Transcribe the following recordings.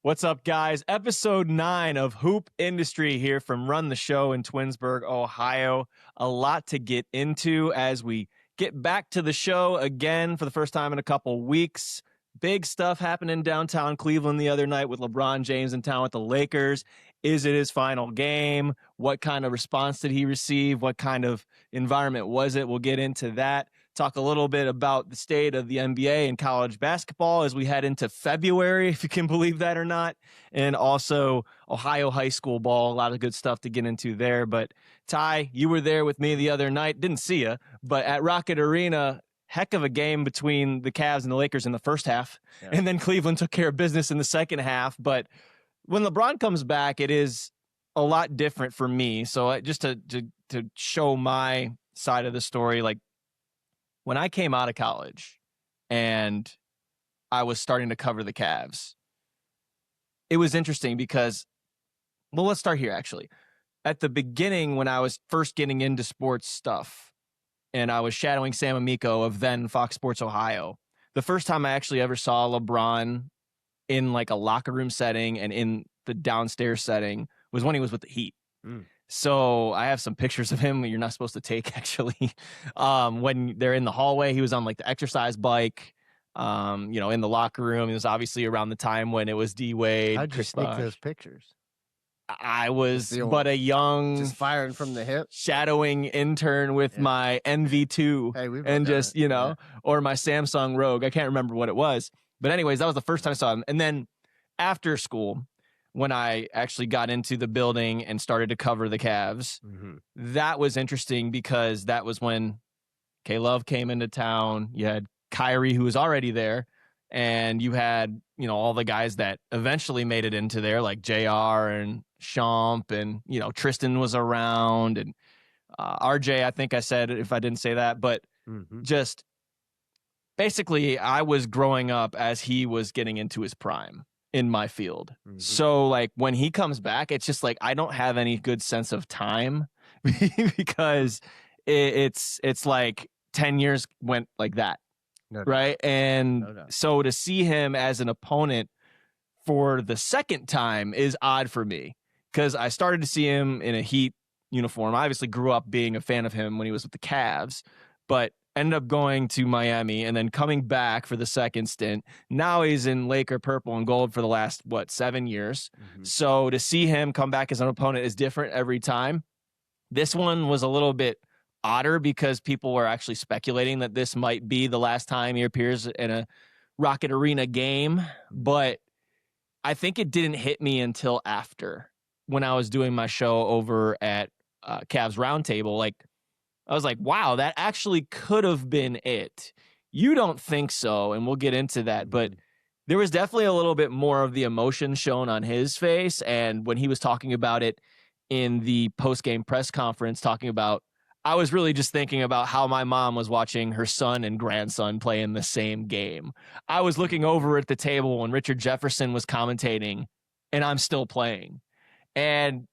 What's up, guys? Episode 9 of Hoop Industry here from Run the Show in Twinsburg, Ohio. A lot to get into as we get back to the show again for the first time in a couple weeks. Big stuff happening downtown Cleveland the other night with LeBron James in town with the Lakers. Is it his final game? What kind of response did he receive? What kind of environment was it? We'll get into that. Talk a little bit about the state of the NBA and college basketball as we head into February, if you can believe that or not. And also Ohio high school ball, a lot of good stuff to get into there. But Ty, you were there with me the other night. Didn't see you, but at Rocket Arena, heck of a game between the Cavs and the Lakers in the first half. Yeah. And then Cleveland took care of business in the second half. But when LeBron comes back, it is a lot different for me. So just to show my side of the story, like, when I came out of college and I was starting to cover the Cavs, it was interesting because, well, let's start here, actually. At the beginning, when I was first getting into sports stuff and I was shadowing Sam Amico of then Fox Sports Ohio, the first time I actually ever saw LeBron in like a locker room setting and in the downstairs setting was when he was with the Heat. So I have some pictures of him you're not supposed to take, actually. When they're in the hallway, he was on like the exercise bike, in the locker room. It was obviously around the time when it was D-Wade. How'd you sneak those pictures? I was but a young, just firing from the hip, shadowing intern with my NV2 and just, or my Samsung Rogue. I can't remember what it was. But anyways, that was the first time I saw him. And then after school, when I actually got into the building and started to cover the Cavs, that was interesting because that was when K-Love came into town. You had Kyrie, who was already there, and you had, all the guys that eventually made it into there, like JR and Champ, and, Tristan was around, and RJ, I think I said, if I didn't say that, but just basically I was growing up as he was getting into his prime in my field. So like when he comes back, it's just like I don't have any good sense of time because it's like 10 years went like that. Right. And so to see him as an opponent for the second time is odd for me because I started to see him in a Heat uniform. I obviously grew up being a fan of him when he was with the Cavs, but ended up going to Miami and then coming back for the second stint. Now he's in Laker purple and gold for the last, 7 years. So to see him come back as an opponent is different every time. This one was a little bit odder because people were actually speculating that this might be the last time he appears in a Rocket Arena game. But I think it didn't hit me until after when I was doing my show over at Cavs Roundtable. Like, I was like, wow, that actually could have been it. You don't think so, and we'll get into that. But there was definitely a little bit more of the emotion shown on his face. And when he was talking about it in the post-game press conference, I was really just thinking about how my mom was watching her son and grandson play in the same game. I was looking over at the table when Richard Jefferson was commentating, and I'm still playing. And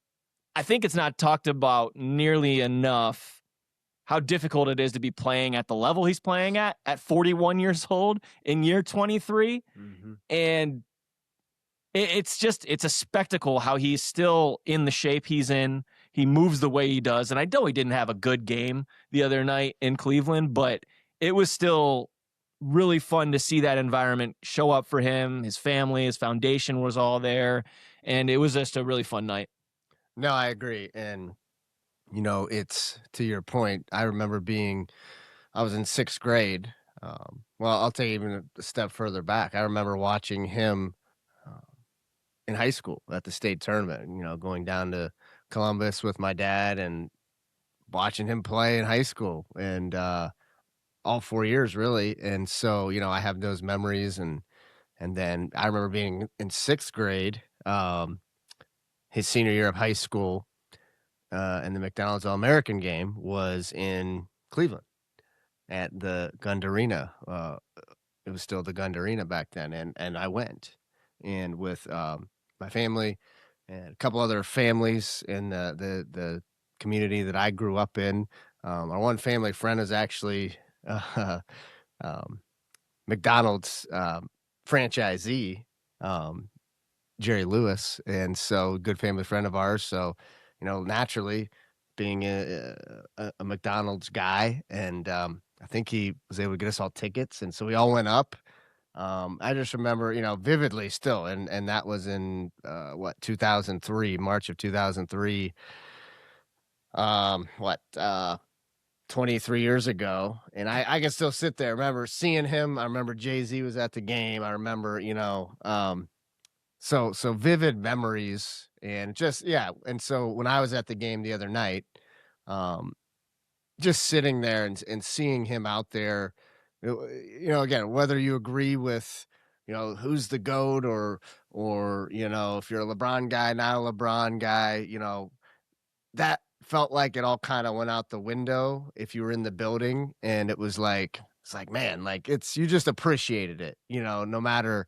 I think it's not talked about nearly enough how difficult it is to be playing at the level he's playing at 41 years old in year 23. And it's a spectacle how he's still in the shape he's in. He moves the way he does. And I know he didn't have a good game the other night in Cleveland, but it was still really fun to see that environment show up for him. His family, his foundation was all there. And it was just a really fun night. No, I agree. And it's to your point. I remember I was in 6th grade. I'll take even a step further back. I remember watching him in high school at the state tournament, going down to Columbus with my dad and watching him play in high school and all 4 years really. And so, I have those memories. And then I remember being in 6th grade, his senior year of high school, and the McDonald's All-American game was in Cleveland at the Gund Arena. It was still the Gund Arena back then, and I went, and with my family and a couple other families in the community that I grew up in. Our one family friend is actually McDonald's franchisee. Jerry Lewis, and so good family friend of ours. So, naturally, being a McDonald's guy, and I think he was able to get us all tickets, and so we all went up. I just remember, vividly still, and that was in 2003, March of 2003. 23 years ago, and I can still sit there. I remember seeing him. I remember Jay-Z was at the game. I remember, so vivid memories, and just and so when I was at the game the other night, just sitting there and seeing him out there, again, whether you agree with, who's the GOAT, or if you're a LeBron guy, not a LeBron guy, that felt like it all kind of went out the window if you were in the building, and it's like, man, like you just appreciated it, no matter,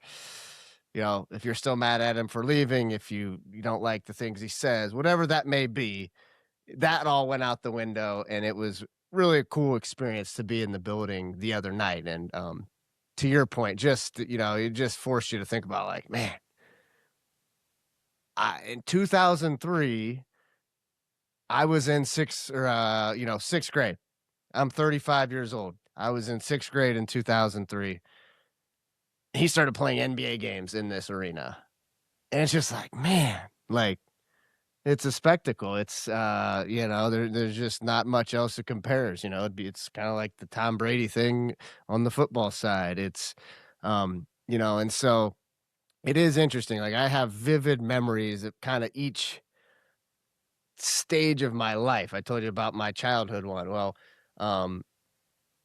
if you're still mad at him for leaving, if you don't like the things he says, whatever that may be, that all went out the window, and it was really a cool experience to be in the building the other night. And to your point, just, it just forced you to think about, like, man, in 2003, I was in sixth grade. I'm 35 years old. I was in sixth grade in 2003. He started playing NBA games in this arena. And it's just like, man, like, it's a spectacle. It's, there's just not much else that compares. It's kind of like the Tom Brady thing on the football side. It's, and so it is interesting. Like, I have vivid memories of kind of each stage of my life. I told you about my childhood one. Well, kind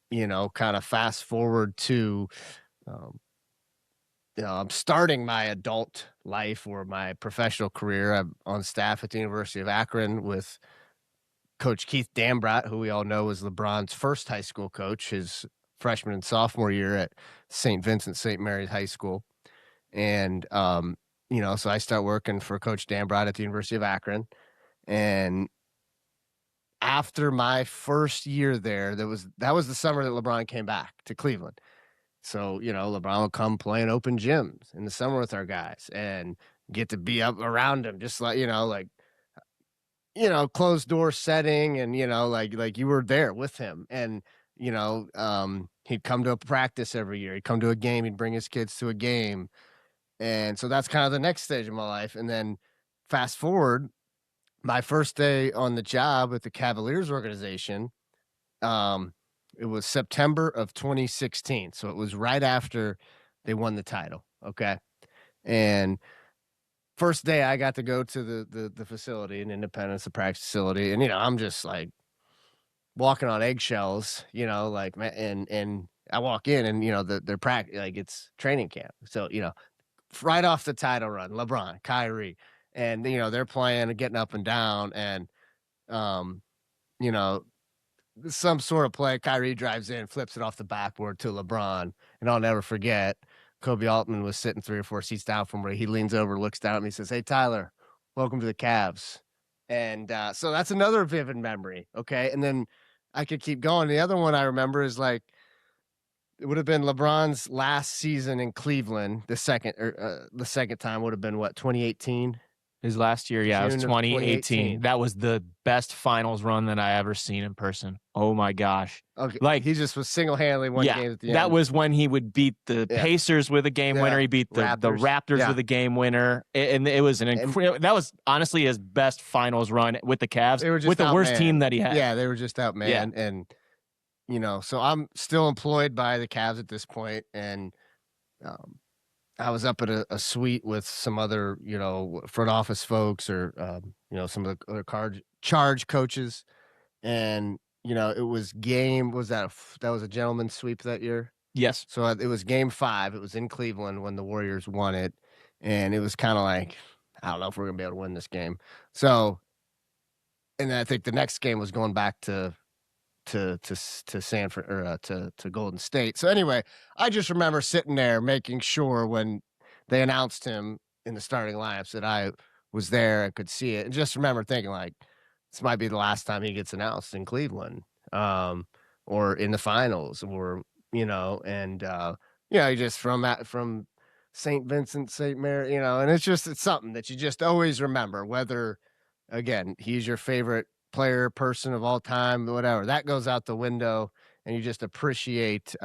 of fast forward to, I'm starting my adult life or my professional career. I'm on staff at the University of Akron with Coach Keith Dambrot, who we all know was LeBron's first high school coach, his freshman and sophomore year at St. Vincent St. Mary's High School. And, so I start working for Coach Dambrot at the University of Akron. And after my first year there, that was the summer that LeBron came back to Cleveland. So, LeBron would come play in open gyms in the summer with our guys and get to be up around him, just like, closed door setting, and, like you were there with him. And, he'd come to a practice every year. He'd come to a game. He'd bring his kids to a game. And so that's kind of the next stage of my life. And then fast forward, my first day on the job with the Cavaliers organization, it was September of 2016. So it was right after they won the title. Okay. And first day I got to go to the facility in Independence, the practice facility. And, I'm just like walking on eggshells, like, and I walk in, and, they're practice, like, it's training camp. So, right off the title run, LeBron, Kyrie, and, they're playing and getting up and down, and, some sort of play, Kyrie drives in, flips it off the backboard to LeBron, and I'll never forget, Kobe Altman was sitting 3 or 4 seats down from where he leans over, looks down at me, says, "Hey, Tyler, welcome to the Cavs." And so that's another vivid memory, okay? And then I could keep going. The other one I remember is, like, it would have been LeBron's last season in Cleveland. The second time would have been, 2018? His last year, it was June of 2018. That was the best finals run that I ever seen in person. Oh my gosh! Okay, like he just was single-handedly won game at the end. That was when he would beat the Pacers with a game winner. He beat the Raptors with a game winner, and it was that was honestly his best finals run with the Cavs, with the worst team that he had. Yeah, they were just outmanned, and so I'm still employed by the Cavs at this point, and I was up at a suite with some other, front office folks, or, some of the other charge coaches. And, it was that was a gentleman's sweep that year? Yes. So it was game 5. It was in Cleveland when the Warriors won it. And it was kind of like, I don't know if we're going to be able to win this game. So, and then I think the next game was going back to Sanford, or to Golden State. So anyway, I just remember sitting there making sure when they announced him in the starting lineups that I was there and could see it, and just remember thinking, like, this might be the last time he gets announced in Cleveland, or in the finals, or, and just from St. Vincent, St. Mary, and it's something that you just always remember, whether, again, he's your favorite player, person of all time, whatever. That goes out the window, and you just appreciate,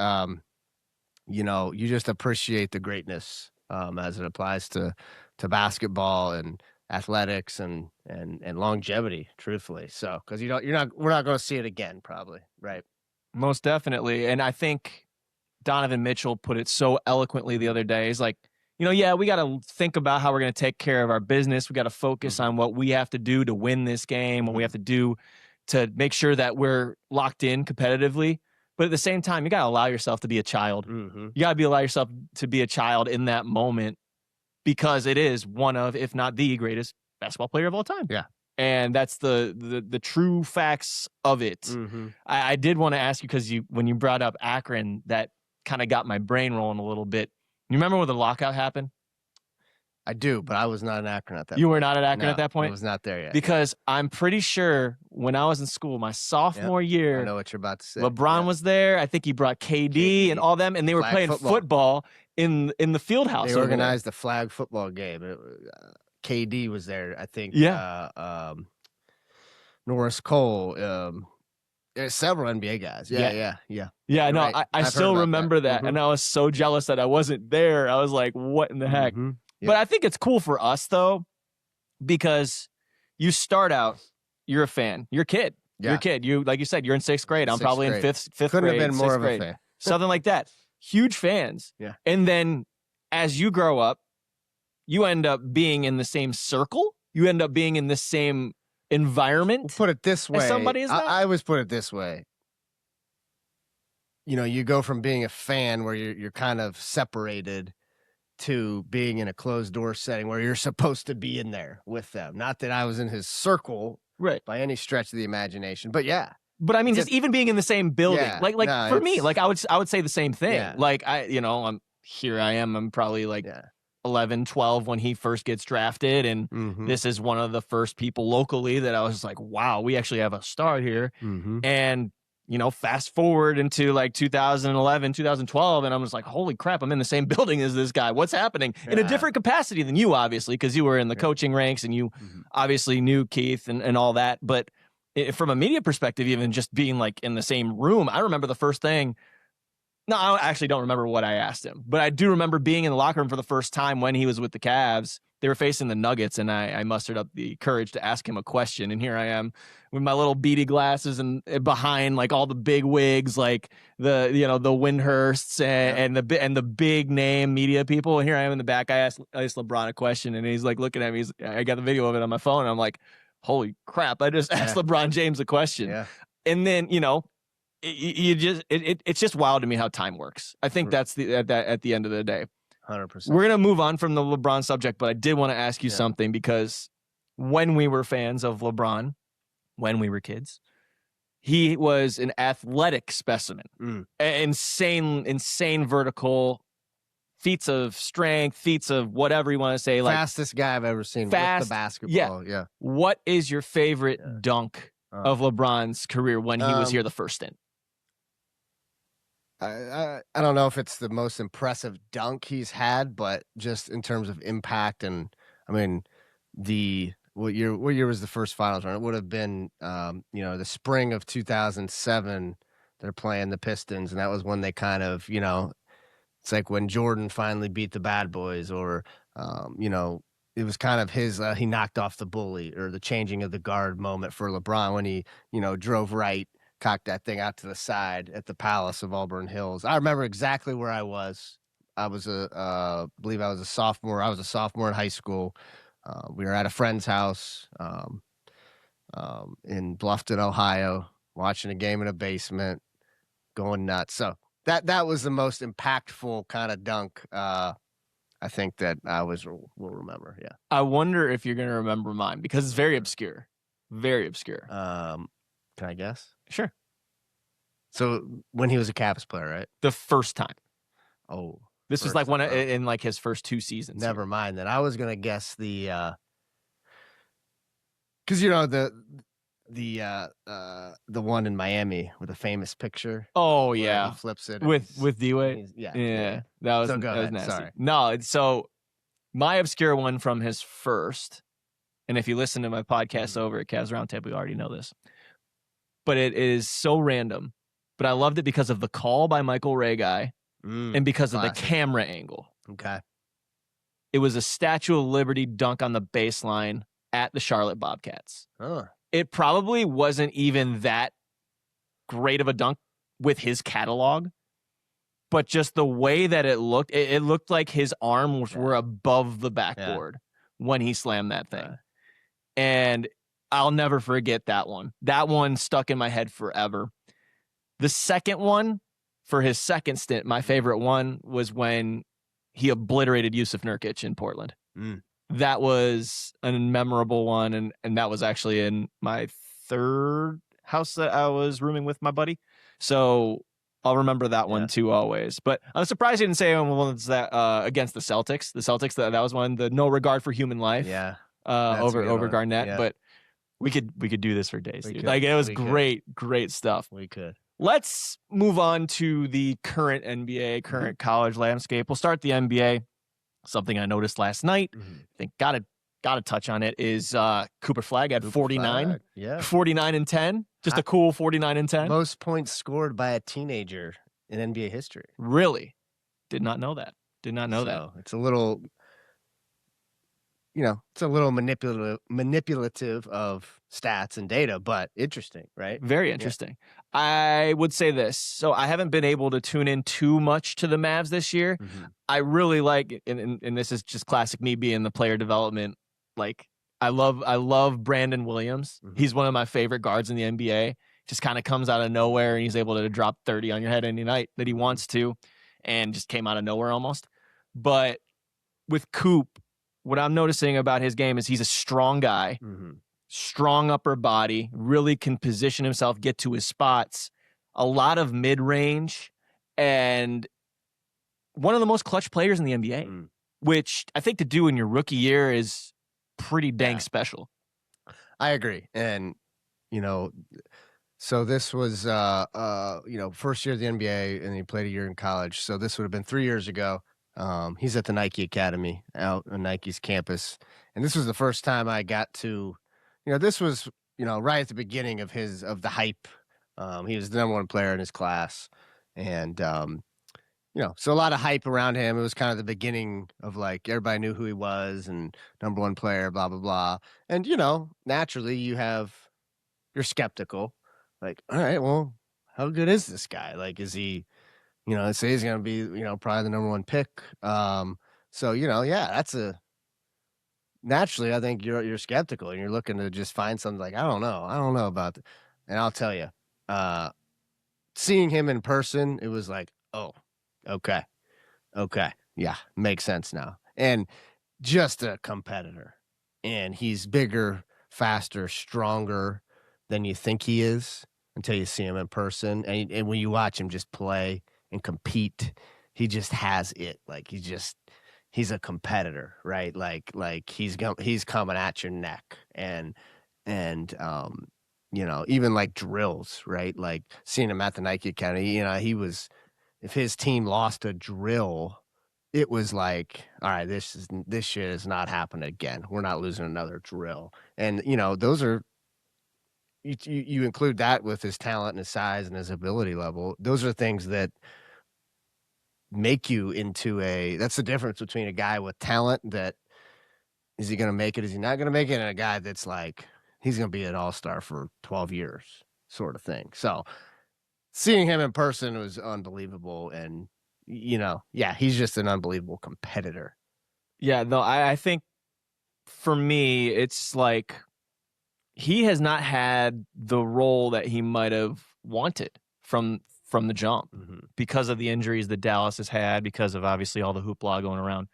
you just appreciate the greatness as it applies to basketball and athletics and longevity, truthfully. So, because we're not going to see it again, probably, right? Most definitely. And I think Donovan Mitchell put it so eloquently the other day. He's like, yeah, we got to think about how we're going to take care of our business. We got to focus on what we have to do to win this game, what we have to do to make sure that we're locked in competitively. But at the same time, you got to allow yourself to be a child. You got to allow yourself to be a child in that moment, because it is one of, if not the greatest basketball player of all time. Yeah. And that's the true facts of it. I did want to ask you, because when you brought up Akron, that kind of got my brain rolling a little bit. You remember when the lockout happened? I do, but I was not in Akron at that point. You were not at Akron at that point? I was not there yet. Because I'm pretty sure when I was in school, my sophomore year, I know what you're about to say. LeBron was there. I think he brought KD and all them, and they were playing football in the field house. They organized the flag football game. KD was there, I think. Yeah. Norris Cole. There's several NBA guys. Yeah, no, right. I still remember that. And I was so jealous that I wasn't there. I was like, what in the heck? Yep. But I think it's cool for us, though, because you start out, you're a fan. You're a kid. Yeah. You're a kid. You, like you said, you're in sixth grade. I'm probably in fifth grade. Couldn't have been more of a fan. Something like that. Huge fans. Yeah. And then as you grow up, you end up being in the same circle. You end up being in the same environment. We'll put it this way. Somebody is I always put it this way. You go from being a fan where you're kind of separated to being in a closed door setting where you're supposed to be in there with them. Not that I was in his circle, right, by any stretch of the imagination, but yeah. But I mean, just even being in the same building, for me, like I would say the same thing. Yeah. Like I'm probably like 11, 12 when he first gets drafted, and this is one of the first people locally that I was like, wow, we actually have a star here. And fast forward into like 2011, 2012, and I'm just like, holy crap, I'm in the same building as this guy. What's happening? In a different capacity than you, obviously, because you were in the coaching ranks and you obviously knew Keith and all that. But from a media perspective, even just being like in the same room, I remember the first thing. No, I actually don't remember what I asked him, but I do remember being in the locker room for the first time when he was with the Cavs. They were facing the Nuggets, and I mustered up the courage to ask him a question. And here I am with my little beady glasses and behind like all the big wigs, like the Windhursts and the big name media people. And here I am in the back. I asked LeBron a question, and he's like looking at me. I got the video of it on my phone, and I'm like, holy crap! I just asked LeBron James a question. Yeah. And then it's just wild to me how time works. I think that's at the end of the day. 100%. We're going to move on from the LeBron subject, but I did want to ask you something, because when we were fans of LeBron, when we were kids, he was an athletic specimen. Insane vertical, feats of strength, feats of whatever you want to say. Like fastest guy I've ever seen with the basketball. Yeah. What is your favorite dunk of LeBron's career when he was here the first stint? I don't know if it's the most impressive dunk he's had, but just in terms of impact, and I mean, what year was the first finals run? It would have been the spring of 2007. They're playing the Pistons, and that was when they kind of it's like when Jordan finally beat the bad boys, or it was kind of his he knocked off the bully, or the changing of the guard moment for LeBron when he drove right, cocked that thing out to the side at the Palace of Auburn Hills. I remember exactly where I was. I was believe I was a sophomore. I was a sophomore in high school. We were at a friend's house in Bluffton, Ohio, watching a game in a basement, going nuts. So that was the most impactful kind of dunk. I think that will remember. Yeah. I wonder if you're going to remember mine, because it's very obscure. Very obscure. Can I guess? Sure. So when he was a Cavs player, right? The first time. Oh. This was like in like his first 2 seasons. Never mind that. I was going to guess because the one in Miami with a famous picture. Oh where yeah, he flips it with D-Wade. Yeah. That was So go ahead. nasty. Sorry. No, so my obscure one from his first, and if you listen to my podcast over at Cavs Roundtable, you already know this, but it is so random. But I loved it because of the call by Michael Ray guy, and because of the camera angle. Okay. It was a Statue of Liberty dunk on the baseline at the Charlotte Bobcats. It probably wasn't even that great of a dunk with his catalog, but just the way that it looked like his arms were above the backboard when he slammed that thing. And I'll never forget that one. That one stuck in my head forever. The second one, for his second stint, my favorite one was when he obliterated Yusuf Nurkic in Portland. That was a memorable one, and that was actually in my third house that I was rooming with my buddy. So I'll remember that one too always. But I'm surprised you didn't say one was that against the Celtics. The Celtics, that was one, the no regard for human life. Over Garnett. But we could do this for days, dude. Like, it was great stuff. We could. Let's move on to the current NBA, current college landscape. We'll start the NBA. Something I noticed last night, I think gotta touch on it, is Cooper Flagg at 49. 49 and 10. Just a cool 49 and 10. Most points scored by a teenager in NBA history. Really? Did not know that. That. It's a little, it's a little manipulative of stats and data, but interesting, right? Very interesting. I would say this. So I haven't been able to tune in too much to the Mavs this year. I really like, and this is just classic me being the player development. Like, I love Brandon Williams. He's one of my favorite guards in the NBA. Just kind of comes out of nowhere, and he's able to drop 30 on your head any night that he wants to, and just came out of nowhere almost. But with Coop, what I'm noticing about his game is he's a strong guy, strong upper body, really can position himself, get to his spots, a lot of mid-range, and one of the most clutch players in the NBA, which I think to do in your rookie year is pretty dang special. I agree. And, so this was, first year of the NBA, and he played a year in college. So this would have been 3 years ago. He's at the Nike Academy out on Nike's campus. And this was the first time I got to, this was, right at the beginning of the hype. He was the number one player in his class. And, so a lot of hype around him. It was kind of the beginning of, like, everybody knew who he was and number one player, blah, blah, blah. And, naturally you're skeptical. Like, all right, well, how good is this guy? Like, is he, they say he's going to be, probably the number one pick. So, that's naturally, I think you're skeptical and you're looking to just find something like, I don't know about that. And I'll tell you, seeing him in person, it was like, oh, okay. Yeah, makes sense now. And just a competitor. And he's bigger, faster, stronger than you think he is until you see him in person. And when you watch him just play and compete, he just has it. Like, he's a competitor, right? Like he's coming at your neck, and even like drills, right? Like, seeing him at the Nike Academy, if his team lost a drill, it was like, all right, this shit is not happening again. We're not losing another drill. And those are, you include that with his talent and his size and his ability level. Those are things that make you into that's the difference between a guy with talent that, is he going to make it? Is he not going to make it? And a guy that's like, he's going to be an all-star for 12 years sort of thing. So seeing him in person was unbelievable. And, he's just an unbelievable competitor. Yeah, no, I think for me, it's like he has not had the role that he might have wanted from the jump because of the injuries that Dallas has had, because of obviously all the hoopla going around.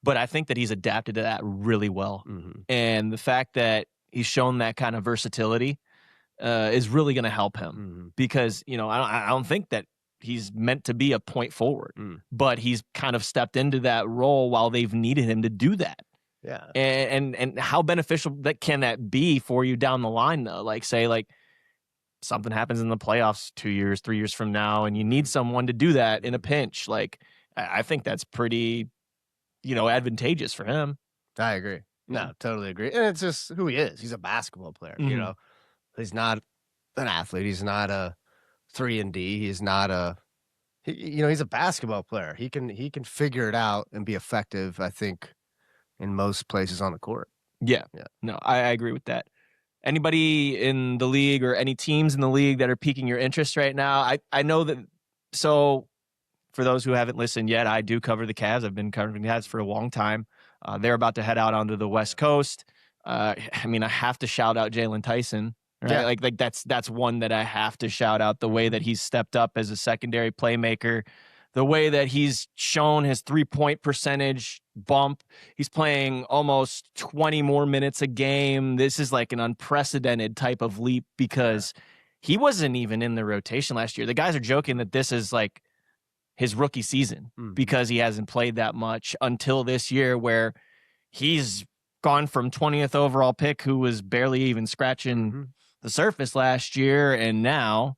But I think that he's adapted to that really well. And the fact that he's shown that kind of versatility is really going to help him because, I don't think that he's meant to be a point forward, but he's kind of stepped into that role while they've needed him to do that. Yeah. And how beneficial can that be for you down the line, though? Like, say, like, something happens in the playoffs 2 years, 3 years from now, and you need someone to do that in a pinch. Like, I think that's pretty, advantageous for him. I agree. No, totally agree. And it's just who he is. He's a basketball player, He's not an athlete. He's not a 3-and-D. He's not he's a basketball player. He can figure it out and be effective, I think, in most places on the court. Yeah. No, I agree with that. Anybody in the league or any teams in the league that are piquing your interest right now? I know that. So for those who haven't listened yet, I do cover the Cavs. I've been covering the Cavs for a long time. They're about to head out onto the West Coast. I have to shout out Jalen Tyson. Right? Yeah. Like that's one that I have to shout out. The way that he's stepped up as a secondary playmaker, the way that he's shown his 3-point percentage bump. He's playing almost 20 more minutes a game. This is like an unprecedented type of leap because he wasn't even in the rotation last year. The guys are joking that this is like his rookie season because he hasn't played that much until this year, where he's gone from 20th overall pick, who was barely even scratching the surface last year, and now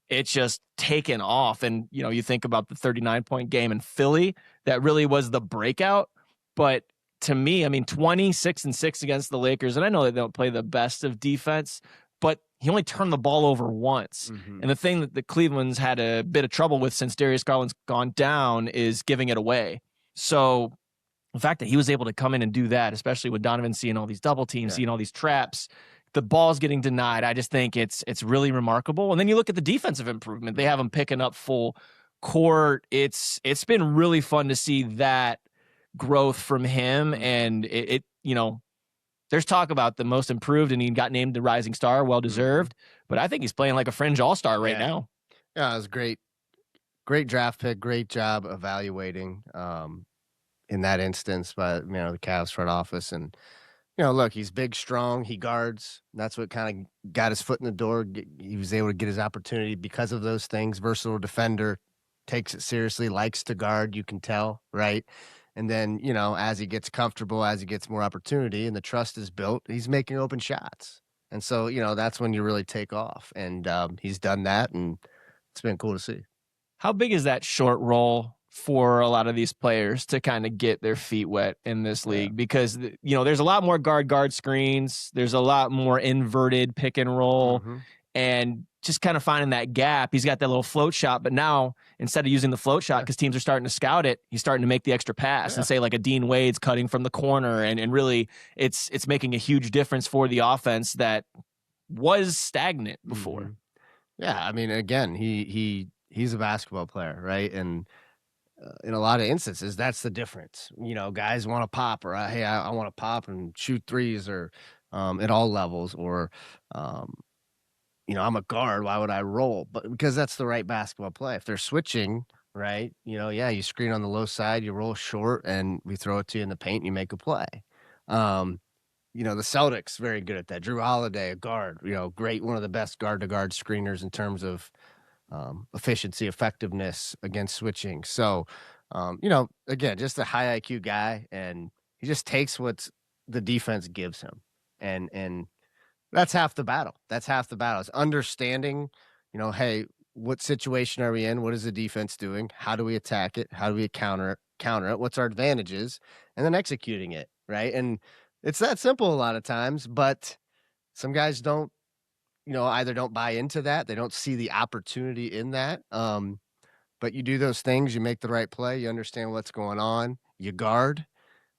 it's just taken off. And, you think about the 39-point game in Philly, that really was the breakout. But to me, 26-6 against the Lakers, and I know they don't play the best of defense, but he only turned the ball over once. And the thing that the Cleveland's had a bit of trouble with since Darius Garland's gone down is giving it away. So the fact that he was able to come in and do that, especially with Donovan seeing all these double teams, seeing all these traps, the ball's getting denied, I just think it's really remarkable. And then you look at the defensive improvement. They have him picking up full court. It's been really fun to see that growth from him. And it there's talk about the most improved, and he got named the rising star, well-deserved. But I think he's playing like a fringe all-star right now. Yeah, it was great. Great draft pick. Great job evaluating in that instance by, the Cavs front office. And, look, he's big, strong. He guards. That's what kind of got his foot in the door. He was able to get his opportunity because of those things. Versatile defender, takes it seriously, likes to guard, you can tell, right? And then, as he gets comfortable, as he gets more opportunity and the trust is built, he's making open shots. And so, that's when you really take off. And he's done that, and it's been cool to see. How big is that short roll for a lot of these players to kind of get their feet wet in this league? Because, there's a lot more guard screens. There's a lot more inverted pick and roll. And just kind of finding that gap. He's got that little float shot, but now instead of using the float shot because teams are starting to scout it, he's starting to make the extra pass and say like a Dean Wade's cutting from the corner, and really it's making a huge difference for the offense that was stagnant before. Yeah, again, he's a basketball player, right? And in a lot of instances, that's the difference. Guys want to pop, or hey, I want to pop and shoot threes, or at all levels, or I'm a guard. Why would I roll? But because that's the right basketball play. If they're switching, right, you screen on the low side, you roll short, and we throw it to you in the paint, and you make a play. The Celtics, very good at that. Drew Holiday, a guard, great, one of the best guard-to-guard screeners in terms of efficiency, effectiveness against switching. So, again, just a high IQ guy, and he just takes what the defense gives him. And that's half the battle. That's half the battle. It's understanding, hey, what situation are we in? What is the defense doing? How do we attack it? How do we counter it? What's our advantages? And then executing it, right? And it's that simple a lot of times, but some guys don't, either don't buy into that. They don't see the opportunity in that. But you do those things, you make the right play, you understand what's going on, you guard.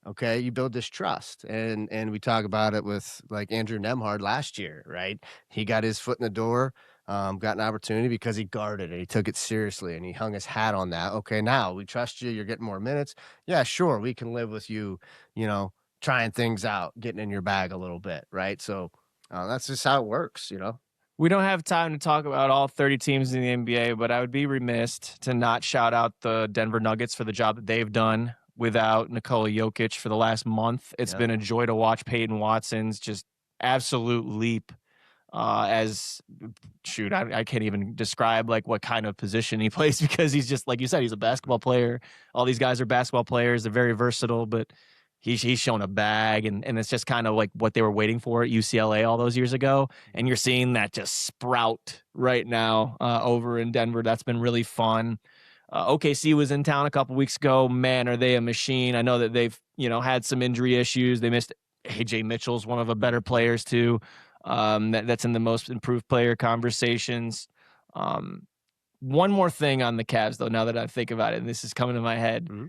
Okay, you build this trust, and we talk about it with like Andrew Nembhard last year, right? He got his foot in the door, got an opportunity because he guarded it, he took it seriously, and he hung his hat on that. Okay, now we trust you. You're getting more minutes. Yeah, sure, we can live with you. Trying things out, getting in your bag a little bit, right? So that's just how it works. We don't have time to talk about all 30 teams in the NBA, but I would be remiss to not shout out the Denver Nuggets for the job that they've done without Nikola Jokic for the last month. It's been a joy to watch Peyton Watson's just absolute leap I can't even describe like what kind of position he plays, because he's just, like you said, he's a basketball player. All these guys are basketball players. They're very versatile, but he's shown a bag, and it's just kind of like what they were waiting for at UCLA all those years ago. And you're seeing that just sprout right now over in Denver. That's been really fun. OKC was in town a couple weeks ago. Man, are they a machine? I know that they've, had some injury issues. They missed AJ Mitchell's one of the better players too. That's in the most improved player conversations. One more thing on the Cavs though, now that I think about it, and this is coming to my head. Mm-hmm.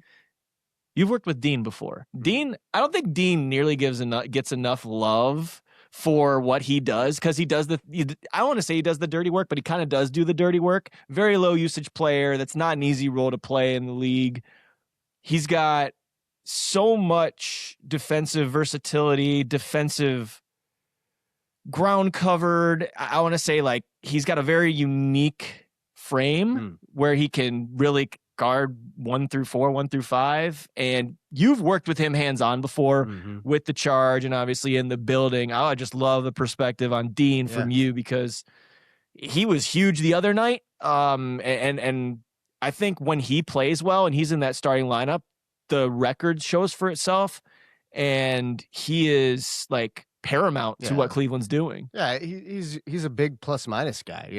You've worked with Dean before. Dean, I don't think Dean nearly gets enough love for what he does, because he does I don't want to say he does the dirty work, but he kind of does do the dirty work. Very low usage player. That's not an easy role to play in the league. He's got so much defensive versatility, defensive ground covered. I want to say like he's got a very unique frame where he can really guard 1 through 4, 1 through 5. And you've worked with him hands-on before with the Charge and obviously in the building. I just love the perspective on Dean from you, because he was huge the other night. And I think when he plays well and he's in that starting lineup, the record shows for itself, and he is like paramount to what Cleveland's doing. Yeah, he's a big plus-minus guy,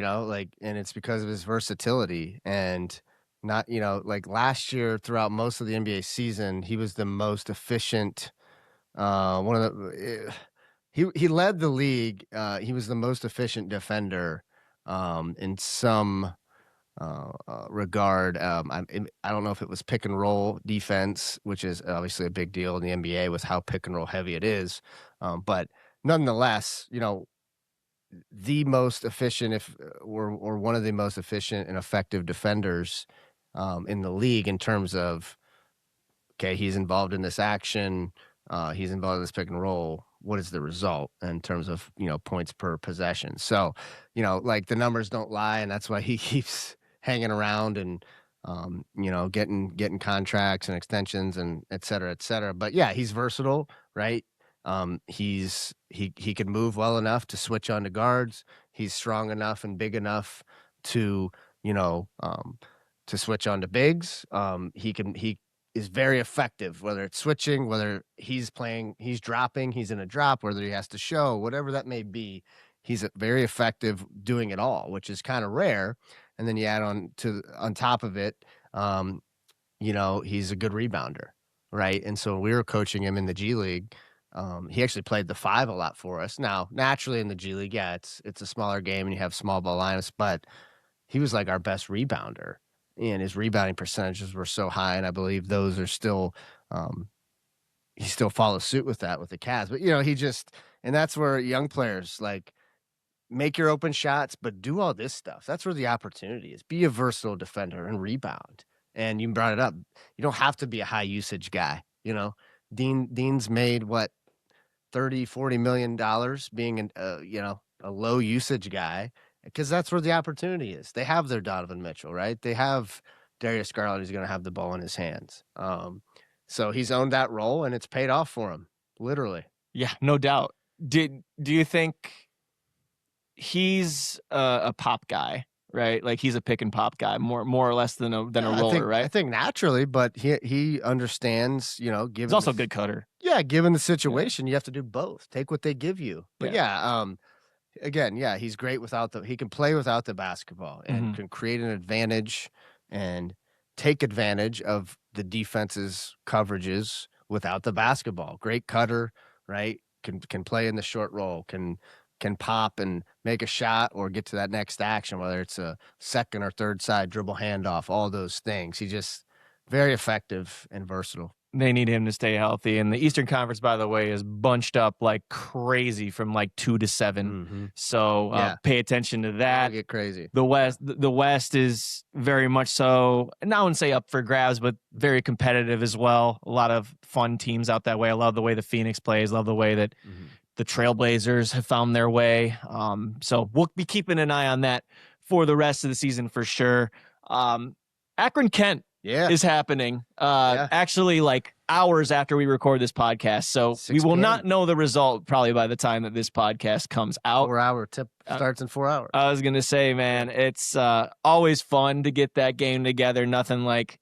and it's because of his versatility. And not, like last year throughout most of the NBA season, he was the most efficient. He led the league. He was the most efficient defender in some regard. I don't know if it was pick and roll defense, which is obviously a big deal in the NBA with how pick and roll heavy it is. But nonetheless, the most efficient, or one of the most efficient and effective defenders in the league in terms of, okay, he's involved in this action, he's involved in this pick and roll. What is the result in terms of, points per possession? So, like the numbers don't lie, and that's why he keeps hanging around and, getting contracts and extensions and et cetera, et cetera. But yeah, he's versatile, right? He can move well enough to switch on to guards. He's strong enough and big enough to, to switch on to bigs. He is very effective, whether it's switching, whether he's dropping, he's in a drop, whether he has to show, whatever that may be. He's very effective doing it all, which is kind of rare. And then you add on top of it, he's a good rebounder, right? And so we were coaching him in the G League. He actually played the 5 a lot for us. Now, naturally in the G League, it's a smaller game and you have small ball lineups, but he was like our best rebounder, and his rebounding percentages were so high. And I believe those are still, he still follows suit with that with the Cavs. But, and that's where young players like make your open shots, but do all this stuff. That's where the opportunity is. Be a versatile defender and rebound. And you brought it up. You don't have to be a high usage guy. Dean's made what, $30-40 million being a low usage guy, because that's where the opportunity is. They have their Donovan Mitchell, right? They have Darius Garland, who's going to have the ball in his hands. So he's owned that role, and it's paid off for him, literally. Yeah, no doubt. Do you think he's a pop guy, right? Like he's a pick and pop guy, more or less than a roller, right? I think naturally, but he understands, given he's also a good cutter. Yeah, given the situation, you have to do both. Take what they give you. But again, he's great he can play without the basketball and can create an advantage and take advantage of the defense's coverages without the basketball. Great cutter, right? Can play in the short roll, can pop and make a shot or get to that next action, whether it's a second or third side dribble handoff, all those things. He's just very effective and versatile. They need him to stay healthy. And the Eastern Conference, by the way, is bunched up like crazy from like 2 to 7. So pay attention to that. Get crazy. The West is very much so, and I wouldn't say up for grabs, but very competitive as well. A lot of fun teams out that way. I love the way the Phoenix plays. Love the way that the Trailblazers have found their way. So we'll be keeping an eye on that for the rest of the season for sure. Akron-Kent is happening actually like hours after we record this podcast. So we will not know the result probably by the time that this podcast comes out. 4-hour tip starts in 4 hours. I was going to say, man, it's always fun to get that game together. Nothing like,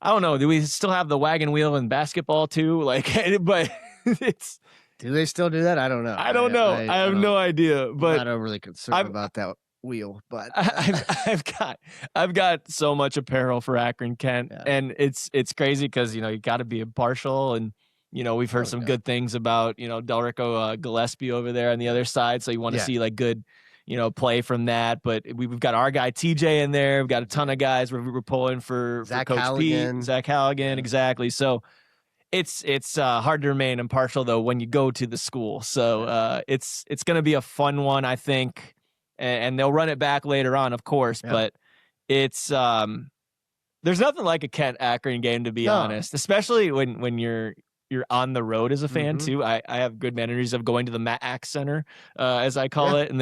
I don't know. Do we still have the wagon wheel in basketball too? Like, but it's. Do they still do that? I don't know. I don't know. I have no idea. But I'm not overly concerned about that wheel. But I've got so much apparel for Akron Kent, and it's crazy because you got to be impartial, and we've heard some good things about Delrico Gillespie over there on the other side. So you want to see like good play from that. But we've got our guy TJ in there. We've got a ton of guys we're pulling for Coach Halligan. Pete, Zach Halligan, exactly. So. It's hard to remain impartial though when you go to the school. So it's going to be a fun one, I think, and they'll run it back later on, of course. Yeah. But it's there's nothing like a Kent Akron game, to be honest, especially when you're on the road as a fan too. I have good memories of going to the MAC Center, as I call it, and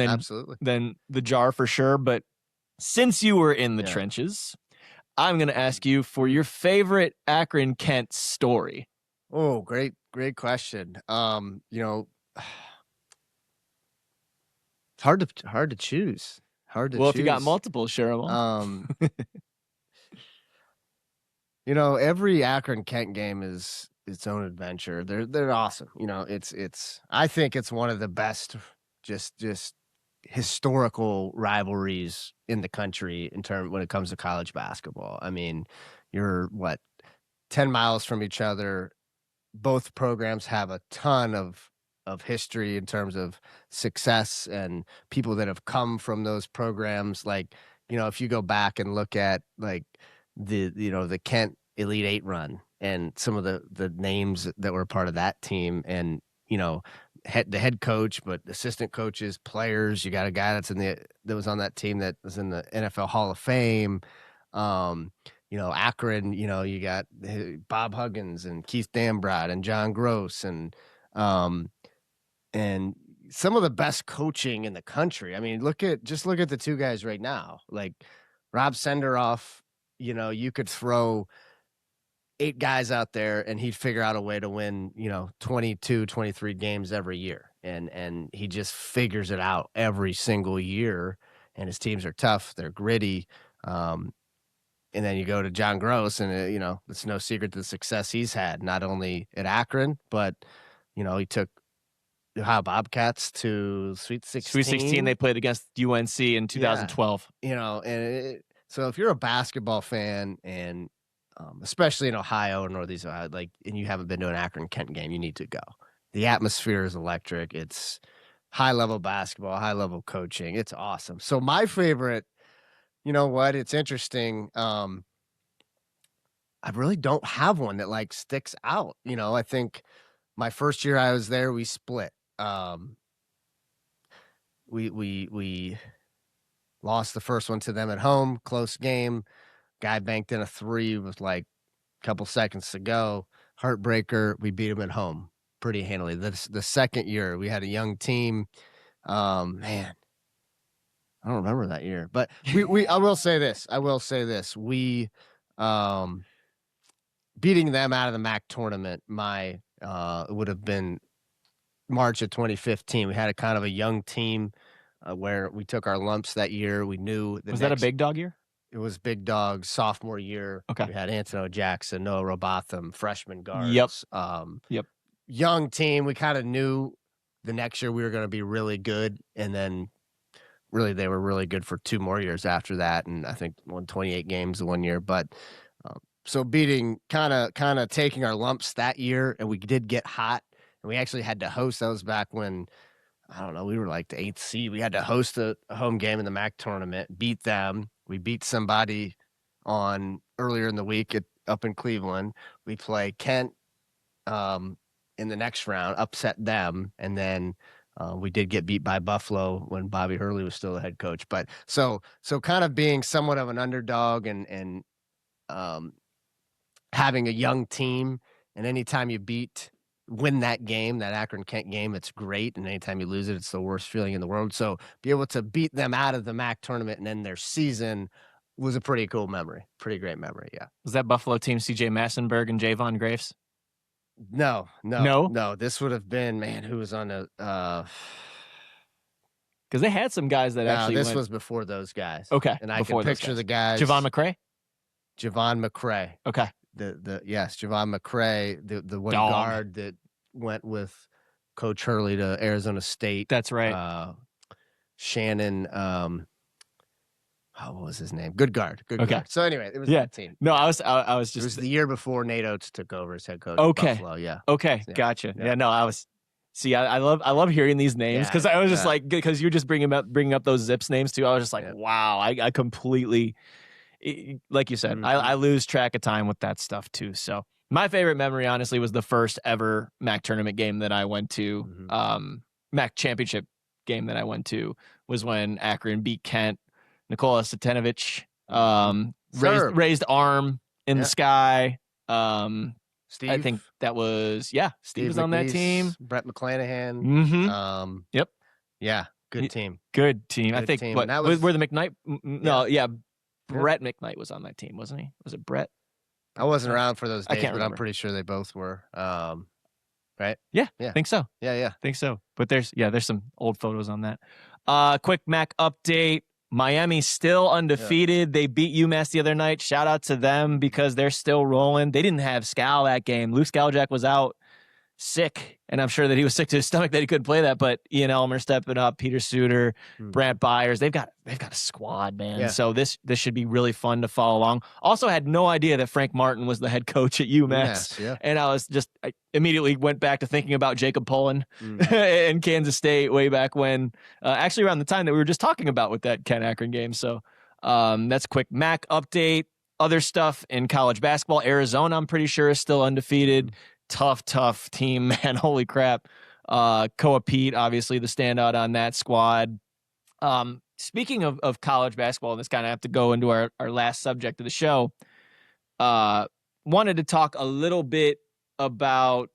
then the Jar for sure. But since you were in the trenches, I'm going to ask you for your favorite Akron Kent story. Oh, great question. It's hard to choose. If you got multiple, share them all. Every Akron Kent game is its own adventure. They're awesome. I think it's one of the best just historical rivalries in the country when it comes to college basketball. I mean, you're 10 miles from each other. Both programs have a ton of history in terms of success and people that have come from those programs. Like, if you go back and look at like the Kent Elite Eight run and some of the names that were part of that team, and the head coach, but assistant coaches, players. You got a guy that was on that team that was in the NFL Hall of Fame. Akron, you got Bob Huggins and Keith Dambrot and John Gross and some of the best coaching in the country. I mean, look at the two guys right now. Like Rob Senderoff, you could throw 8 guys out there and he'd figure out a way to win, 22, 23 games every year. And he just figures it out every single year. And his teams are tough. They're gritty. And then you go to John Gross, and it's no secret to the success he's had, not only at Akron, but he took the Ohio Bobcats to Sweet 16. Sweet 16, they played against UNC in 2012. So if you're a basketball fan, and especially in Ohio or Northeast Ohio, and you haven't been to an Akron Kent game, you need to go. The atmosphere is electric. It's high level basketball, high level coaching. It's awesome. So my favorite. You know what? It's interesting. I really don't have one that sticks out. I think my first year I was there, we split. We lost the first one to them at home, close game. Guy banked in a 3 with a couple seconds to go. Heartbreaker. We beat him at home pretty handily. The second year we had a young team. Man. I don't remember that year, but I will say this. We, beating them out of the MAC tournament, it would have been March of 2015. We had a kind of a young team where we took our lumps that year. We knew that a big dog year? It was big dog sophomore year. Okay. We had Anthony Jackson, Noah Robotham, freshman guards. Yep. Young team. We kind of knew the next year we were going to be really good, and then really, they were really good for 2 more years after that, and I think won 28 games the one year. But so beating, kind of taking our lumps that year, and we did get hot, and we actually had to host. That was back when, I don't know, we were like the 8th seed. We had to host a home game in the MAC tournament, beat them. We beat somebody earlier in the week up in Cleveland. We play Kent in the next round, upset them, and then. We did get beat by Buffalo when Bobby Hurley was still the head coach, but so kind of being somewhat of an underdog and having a young team, and anytime you win that game, that Akron Kent game, it's great, and anytime you lose it, it's the worst feeling in the world. So be able to beat them out of the MAC tournament and end their season was a pretty cool memory, pretty great memory. Yeah. Was that Buffalo team C.J. Massenberg and Javon Graves? No. This would have been, who was on the because they had some guys that actually. This was before those guys. Okay, and I can picture the guys. Javon McCray. Okay, Yes, Javon McCray, the one guard that went with Coach Hurley to Arizona State. That's right. Shannon, what was his name? Good guard. Guard. So anyway, it was that team. No, I was just. It was the year before Nate Oates took over as head coach. Okay. At Buffalo. Yeah. Okay. Yeah. Gotcha. Yeah. No, I was. See, I love hearing these names because I was just like, because you're just bringing up those Zips names too. I was just like, wow, I completely, like you said, I lose track of time with that stuff too. So my favorite memory, honestly, was the first ever MAC tournament game that I went to. MAC championship game that I went to was when Akron beat Kent. Nikola Satanovich raised arm in the sky. Steve, I think that was Steve was on that team. Brett McClanahan. Yep. Yeah, good team. Good team. Good I think team. were the McKnight? No, Brett McKnight was on that team, wasn't he? Was it Brett? I wasn't around for those days, but remember. I'm pretty sure they both were. Right? Yeah, think so. Yeah, think so. But there's some old photos on that. Quick MAC update. Miami's still undefeated. They beat UMass the other night. Shout out to them because they're still rolling. They didn't have Scal that game. Luke Scaljak was out sick, and I'm sure that he was sick to his stomach that he couldn't play that. But Ian Elmer stepping up, Peter Suter, Brant Byers. They've got a squad, man. Yeah. So this should be really fun to follow along. Also had no idea that Frank Martin was the head coach at UMass. And I immediately went back to thinking about Jacob Pullen in Kansas State way back when, actually around the time that we were just talking about with that Kent Akron game. So that's a quick MAC update. Other stuff in college basketball. Arizona, I'm pretty sure, is still undefeated. Tough team, man. Holy crap. Koa Pete, obviously the standout on that squad. Speaking of college basketball, and this kind of have to go into our last subject of the show, wanted to talk a little bit about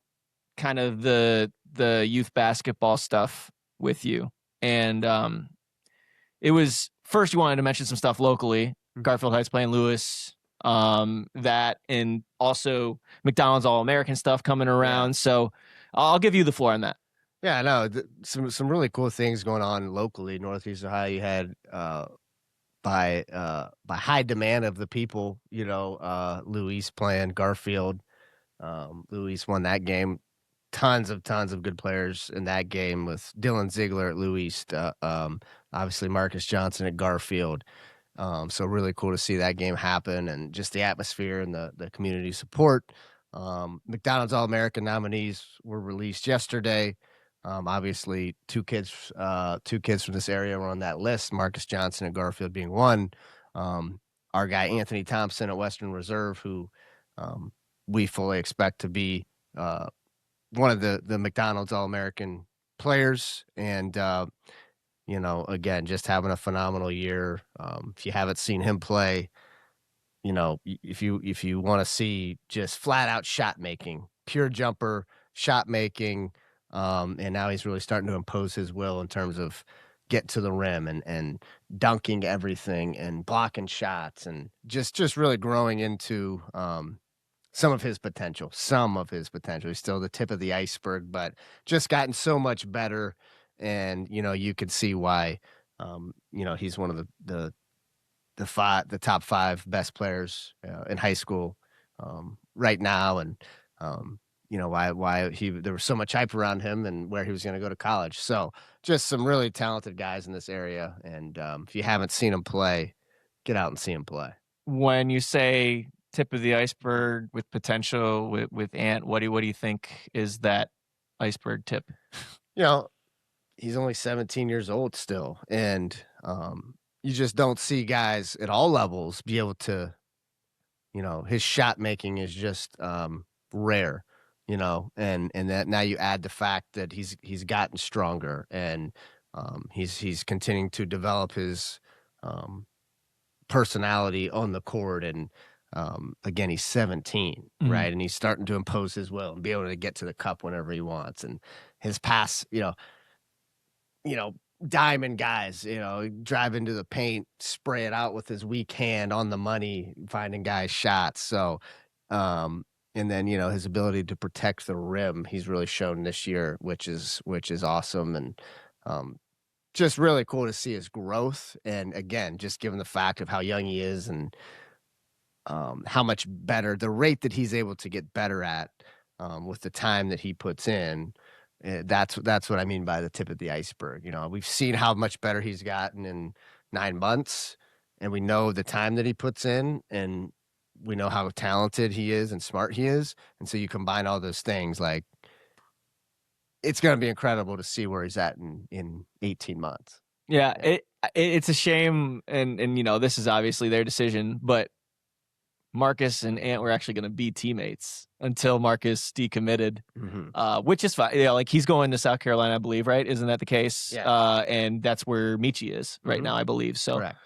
kind of the youth basketball stuff with you. And it was, first you wanted to mention some stuff locally. Garfield Heights playing Lewis, that, and also McDonald's All-American stuff coming around. So I'll give you the floor on that. Yeah, no, some really cool things going on locally. Northeast Ohio, you had by high demand of the people, Luis playing Garfield. Luis won that game. Tons of good players in that game with Dylan Ziegler at Luis, obviously Marcus Johnson at Garfield. So really cool to see that game happen and just the atmosphere and the community support. McDonald's All-American nominees were released yesterday. Obviously two kids from this area were on that list, Marcus Johnson and Garfield being one. Our guy, Anthony Thompson at Western Reserve, who we fully expect to be one of the McDonald's All-American players. And, again, just having a phenomenal year. If you haven't seen him play, if you want to see just flat out shot making, pure jumper shot making, and now he's really starting to impose his will in terms of get to the rim and dunking everything and blocking shots and just really growing into some of his potential. He's still the tip of the iceberg, but just gotten so much better. And, you could see why, he's one of the top five best players in high school right now. And, why there was so much hype around him and where he was going to go to college. So just some really talented guys in this area. And if you haven't seen him play, get out and see him play. When you say tip of the iceberg with potential with Ant, what do you think is that iceberg tip? He's only 17 years old still. And you just don't see guys at all levels be able to, his shot making is just rare. And that now you add the fact that he's gotten stronger and he's continuing to develop his personality on the court. And again, he's 17, right? And he's starting to impose his will and be able to get to the cup whenever he wants. And his pass, diamond guys, drive into the paint, spray it out with his weak hand on the money, finding guys shots. So, and then, his ability to protect the rim, he's really shown this year, which is awesome. And just really cool to see his growth. And again, just given the fact of how young he is and how much better the rate that he's able to get better at with the time that he puts in. That's what I mean by the tip of the iceberg. We've seen how much better he's gotten in 9 months, and we know the time that he puts in, and we know how talented he is and smart he is. And so you combine all those things, like, it's going to be incredible to see where he's at in 18 months. Yeah. It's a shame. And this is obviously their decision, but Marcus and Ant were actually going to be teammates until Marcus decommitted, which is fine. Like, he's going to South Carolina, I believe, right? Isn't that the case? Yeah. And that's where Michi is right now, I believe. So, correct.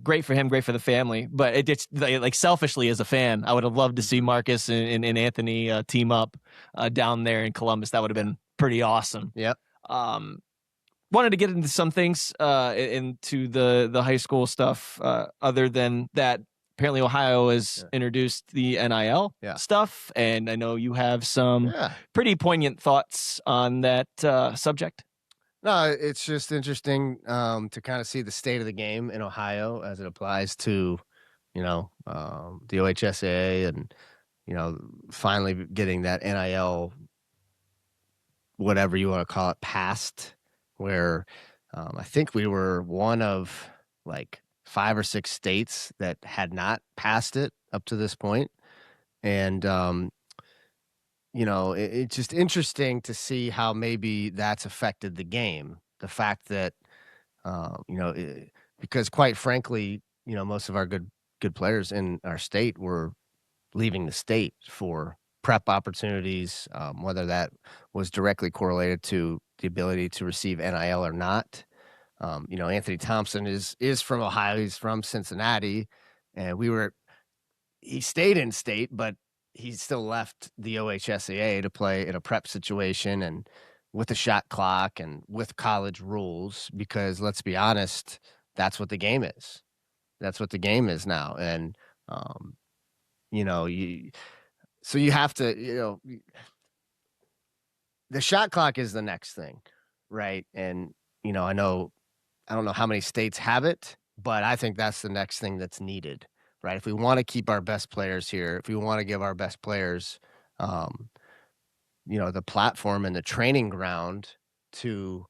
Great for him, great for the family. But it's like, selfishly as a fan, I would have loved to see Marcus and Anthony team up down there in Columbus. That would have been pretty awesome. Yep. Wanted to get into some things into the high school stuff. Other than that, apparently Ohio has introduced the NIL stuff, and I know you have some pretty poignant thoughts on that subject. No, it's just interesting to kind of see the state of the game in Ohio as it applies to, the OHSAA and, finally getting that NIL, whatever you want to call it, passed, where I think we were one of like 5 or 6 states that had not passed it up to this point. And, it's just interesting to see how maybe that's affected the game. The fact that, because quite frankly, most of our good players in our state were leaving the state for prep opportunities, whether that was directly correlated to the ability to receive NIL or not. Anthony Thompson is from Ohio. He's from Cincinnati, and he stayed in state, but he still left the OHSAA to play in a prep situation and with a shot clock and with college rules, because let's be honest, that's what the game is. That's what the game is now. And, so you have to, the shot clock is the next thing, right? And, I don't know how many states have it, but I think that's the next thing that's needed. Right. If we want to keep our best players here, if we want to give our best players, the platform and the training ground to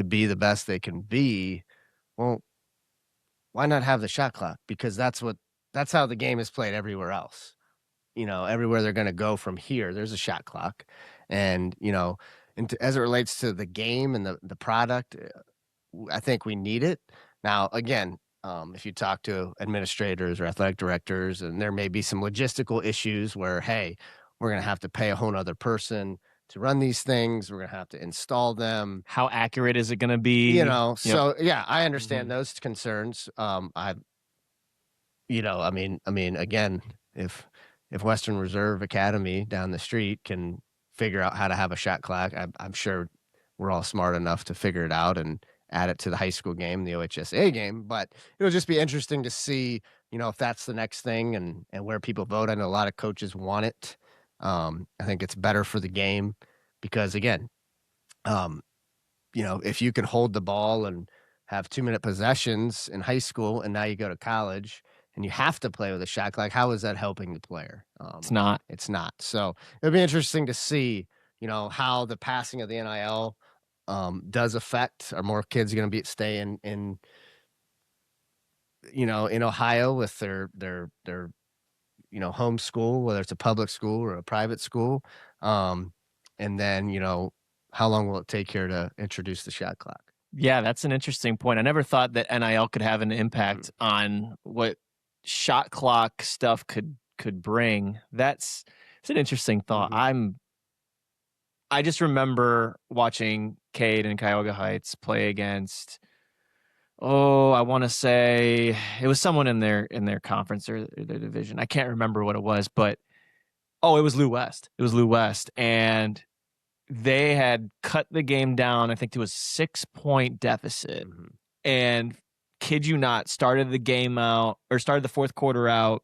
be the best they can be, well, why not have the shot clock? Because that's how the game is played everywhere else. Everywhere they're going to go from here, there's a shot clock. And, as it relates to the game and the product, I think we need it. Now, again, if you talk to administrators or athletic directors, and there may be some logistical issues where, hey, we're going to have to pay a whole nother person to run these things. We're going to have to install them. How accurate is it going to be? So yeah, I understand those concerns. Again, if Western Reserve Academy down the street can figure out how to have a shot clock, I'm sure we're all smart enough to figure it out and add it to the high school game, the OHSAA game. But it'll just be interesting to see, if that's the next thing and where people vote. I know a lot of coaches want it. I think it's better for the game because, again, if you can hold the ball and have 2-minute possessions in high school and now you go to college and you have to play with a shot clock, how is that helping the player? It's not. It's not. So it'll be interesting to see, how the passing of the NIL does affect. Are more kids going to stay in Ohio with their home school, whether it's a public school or a private school? And then, how long will it take here to introduce the shot clock? Yeah, that's an interesting point. I never thought that NIL could have an impact on what shot clock stuff could bring. It's an interesting thought. I just remember watching Cade and Cuyahoga Heights play against, I want to say it was someone in their conference or their division. I can't remember what it was, but it was Lou West. It was Lou West, and they had cut the game down, I think, to a 6-point deficit. And kid you not, started the fourth quarter out,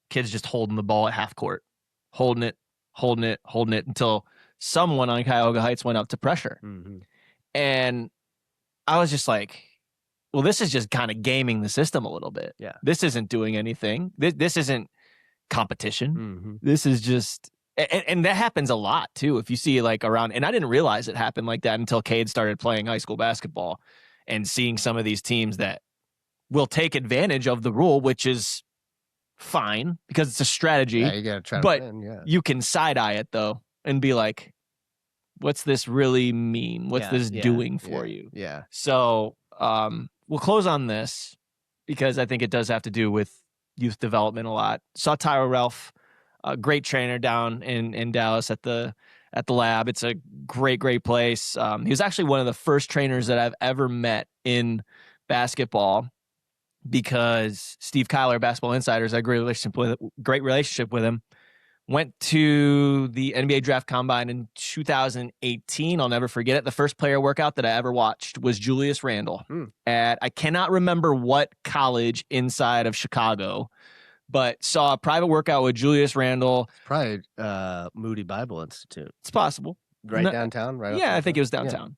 kids just holding the ball at half court, holding it until someone on Cuyahoga Heights went up to pressure. And I was just like, well, this is just kind of gaming the system a little bit. Yeah. This isn't doing anything. This isn't competition. Mm-hmm. This is just, and that happens a lot too. If you see like around, and I didn't realize it happened like that until Cade started playing high school basketball and seeing some of these teams that will take advantage of the rule, which is fine because it's a strategy. Yeah, you gotta try but to win, yeah. you can side eye it though and be like, what's this really mean? What's this doing for you? Yeah. So we'll close on this because I think it does have to do with youth development a lot. Saw Tyra Ralph, a great trainer down in Dallas at the lab. It's a great place. He was actually one of the first trainers that I've ever met in basketball because Steve Kyler, Basketball Insiders, had a great relationship with him. Went to the NBA Draft Combine in 2018. I'll never forget it. The first player workout that I ever watched was Julius Randle at, I cannot remember what college inside of Chicago, but saw a private workout with Julius Randle. Probably Moody Bible Institute. It's possible. Right downtown? Right. Yeah, I think it was downtown.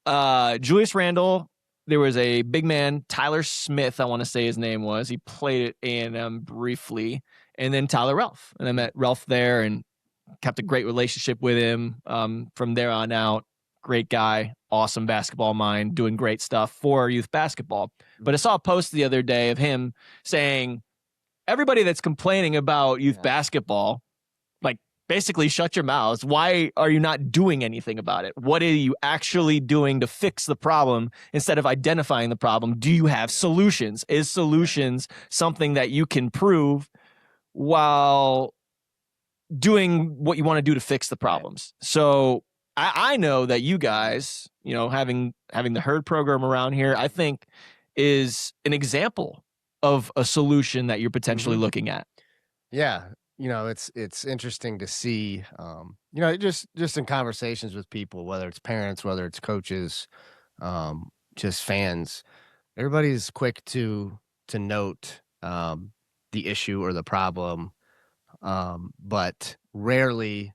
Yeah. Julius Randle, there was a big man, Tyler Smith, I want to say his name was. He played at A&M briefly. And then Tyler Ralph. And I met Ralph there and kept a great relationship with him from there on out. Great guy, awesome basketball mind, doing great stuff for youth basketball. But I saw a post the other day of him saying, everybody that's complaining about youth basketball, like, basically shut your mouths. Why are you not doing anything about it? What are you actually doing to fix the problem instead of identifying the problem? Do you have solutions? Is solutions something that you can prove while doing what you want to do to fix the problems? So I know that you guys, you know, having the Herd program around here, I think is an example of a solution that you're potentially looking at. Yeah. You know, it's interesting to see, you know, just in conversations with people, whether it's parents, whether it's coaches, just fans, everybody's quick to note the issue or the problem, but rarely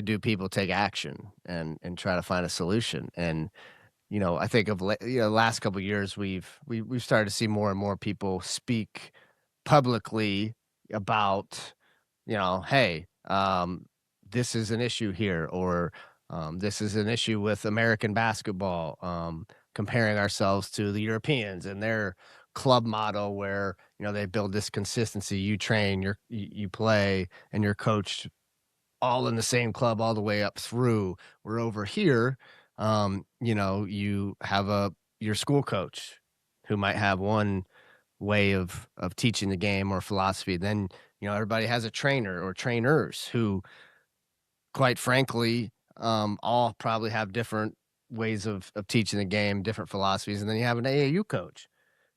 do people take action and try to find a solution. And you know, I think of last couple of years we've started to see more and more people speak publicly about, you know, hey, this is an issue here, or this is an issue with American basketball, comparing ourselves to the Europeans and their club model where, you know, they build this consistency. You train, you play, and you're coached all in the same club all the way up through. We're over here, you know, you have your school coach who might have one way of teaching the game or philosophy. Then, you know, everybody has a trainer or trainers who, quite frankly, all probably have different ways of teaching the game, different philosophies. And then you have an AAU coach.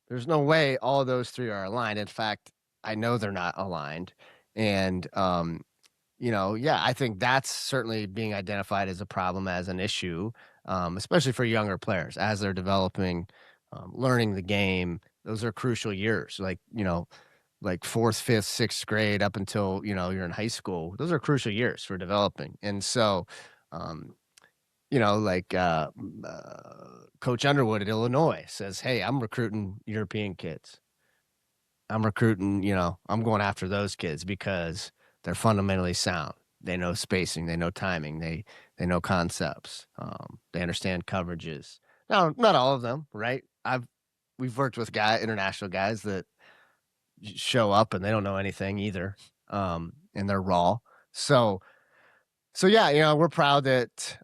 There's no way all of those three are aligned. In fact, I know they're not aligned. And, you know, yeah, I think that's certainly being identified as a problem, as an issue, especially for younger players as they're developing, learning the game. Those are crucial years, like, you know, like 4th, 5th, 6th grade up until, you know, you're in high school. Those are crucial years for developing. And so, you know, like Coach Underwood at Illinois says, hey, I'm recruiting European kids. I'm recruiting, you know, I'm going after those kids because they're fundamentally sound. They know spacing, they know timing, they know concepts, they understand coverages. Now, not all of them, right? We've worked with international guys that show up and they don't know anything either, and they're raw. So yeah, you know, we're proud that.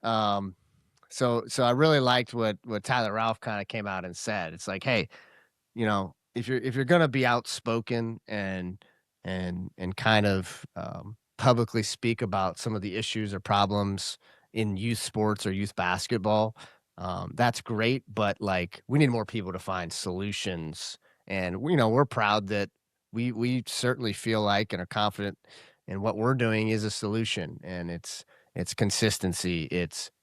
So I really liked what Tyler Ralph kind of came out and said. It's like, hey, you know, if you're gonna be outspoken and kind of publicly speak about some of the issues or problems in youth sports or youth basketball, that's great. But like, we need more people to find solutions. And you know, we're proud that we certainly feel like and are confident in what we're doing is a solution. And it's consistency.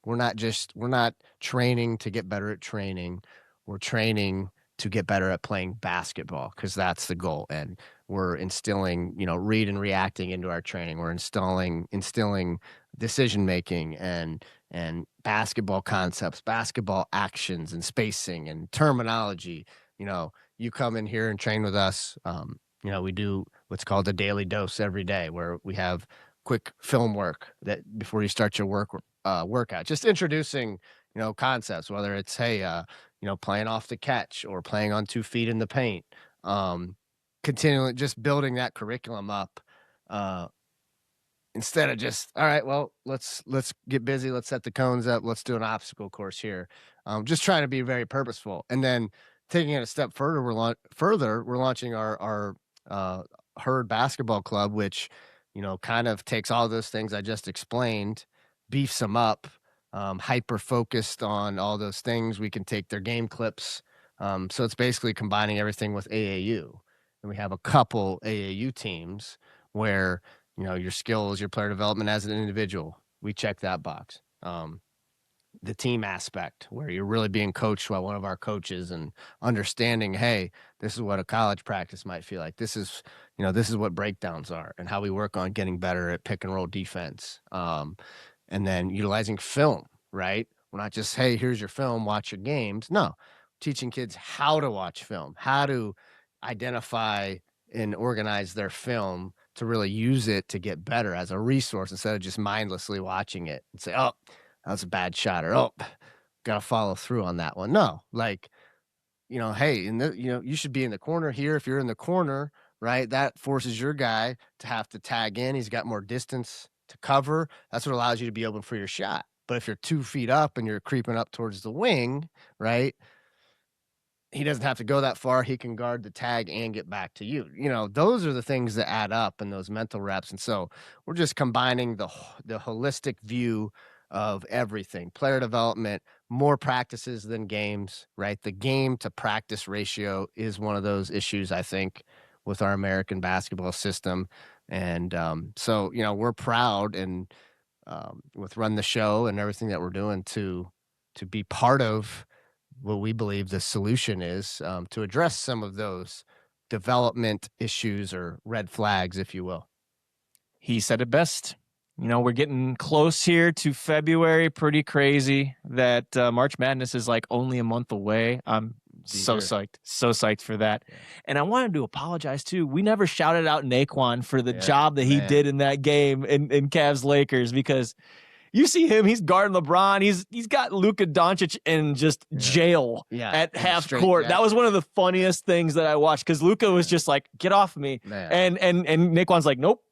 We're not training to get better at training. We're training to get better at playing basketball, because that's the goal. And we're instilling, read and reacting into our training. We're instilling decision making and basketball concepts, basketball actions and spacing and terminology. You come in here and train with us. We do what's called a daily dose every day, where we have quick film work that before you start your workout, just introducing, concepts, whether it's, hey, playing off the catch or playing on 2 feet in the paint, continually just building that curriculum up, instead of just, all right, well, let's get busy. Let's set the cones up. Let's do an obstacle course here. Just trying to be very purposeful. And then taking it a step further, we're launching our Herd Basketball Club, which, kind of takes all those things I just explained, beefs them up, hyper focused on all those things. We can take their game clips. So it's basically combining everything with AAU. And we have a couple AAU teams where, your skills, your player development as an individual, we check that box. The team aspect, where you're really being coached by one of our coaches and understanding, hey, this is what a college practice might feel like. This is what breakdowns are and how we work on getting better at pick and roll defense. And then utilizing film, right? We're not just, hey, here's your film, watch your games. No, teaching kids how to watch film, how to identify and organize their film to really use it to get better as a resource instead of just mindlessly watching it and say, oh, that was a bad shot, or, oh, got to follow through on that one. No, like, hey, you should be in the corner here. If you're in the corner, right, that forces your guy to have to tag in. He's got more distance to cover. That's what allows you to be open for your shot. But if you're 2 feet up and you're creeping up towards the wing, right, he doesn't have to go that far. He can guard the tag and get back to you. Those are the things that add up in those mental reps. And so we're just combining the holistic view of everything, player development, more practices than games, right? The game to practice ratio is one of those issues, I think, with our American basketball system. And so, we're proud and with Run the Show and everything that we're doing to be part of what we believe the solution is, to address some of those development issues or red flags, if you will. He said it best. We're getting close here to February. Pretty crazy that March Madness is like only a month away. I'm so psyched for that. Yeah. And I wanted to apologize too. We never shouted out Naquan for the job that he did in that game in Cavs Lakers, because you see him, he's guarding LeBron. He's got Luka Doncic in just jail at half court. That was one of the funniest things that I watched, because Luka was just like, get off me. And Naquan's like, nope.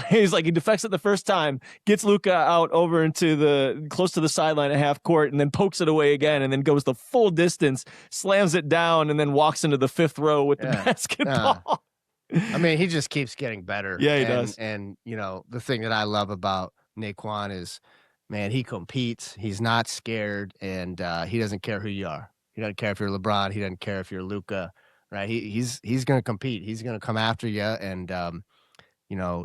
He's like, he defects it the first time, gets Luka out over into close to the sideline at half court, and then pokes it away again, and then goes the full distance, slams it down, and then walks into the 5th row with the basketball. I mean, he just keeps getting better. Yeah, he does. And, the thing that I love about Naquan is, man, he competes. He's not scared, and he doesn't care who you are. He doesn't care if you're LeBron. He doesn't care if you're Luka, right? He's going to compete. He's going to come after you, and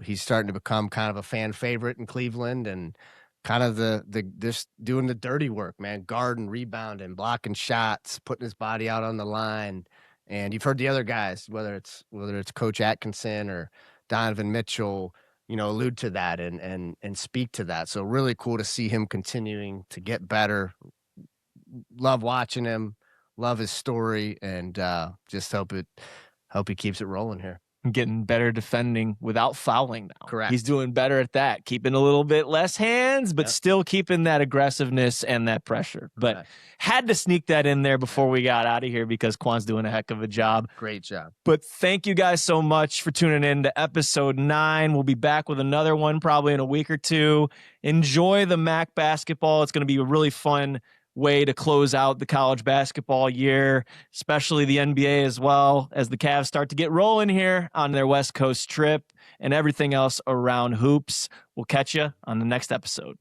he's starting to become kind of a fan favorite in Cleveland, and kind of this doing the dirty work, man, guarding, rebounding, blocking shots, putting his body out on the line. And you've heard the other guys, whether it's Coach Atkinson or Donovan Mitchell, allude to that and speak to that. So really cool to see him continuing to get better. Love watching him, love his story, and just hope he keeps it rolling here. Getting better defending without fouling now. Correct. He's doing better at that, keeping a little bit less hands, but still keeping that aggressiveness and that pressure. But had to sneak that in there before we got out of here, because Quan's doing a heck of a job. Great job. But thank you guys so much for tuning in to episode 9. We'll be back with another one probably in a week or two. Enjoy the MAC basketball. It's going to be a really fun way to close out the college basketball year, especially the NBA as well, as the Cavs start to get rolling here on their West Coast trip and everything else around hoops. We'll catch you on the next episode.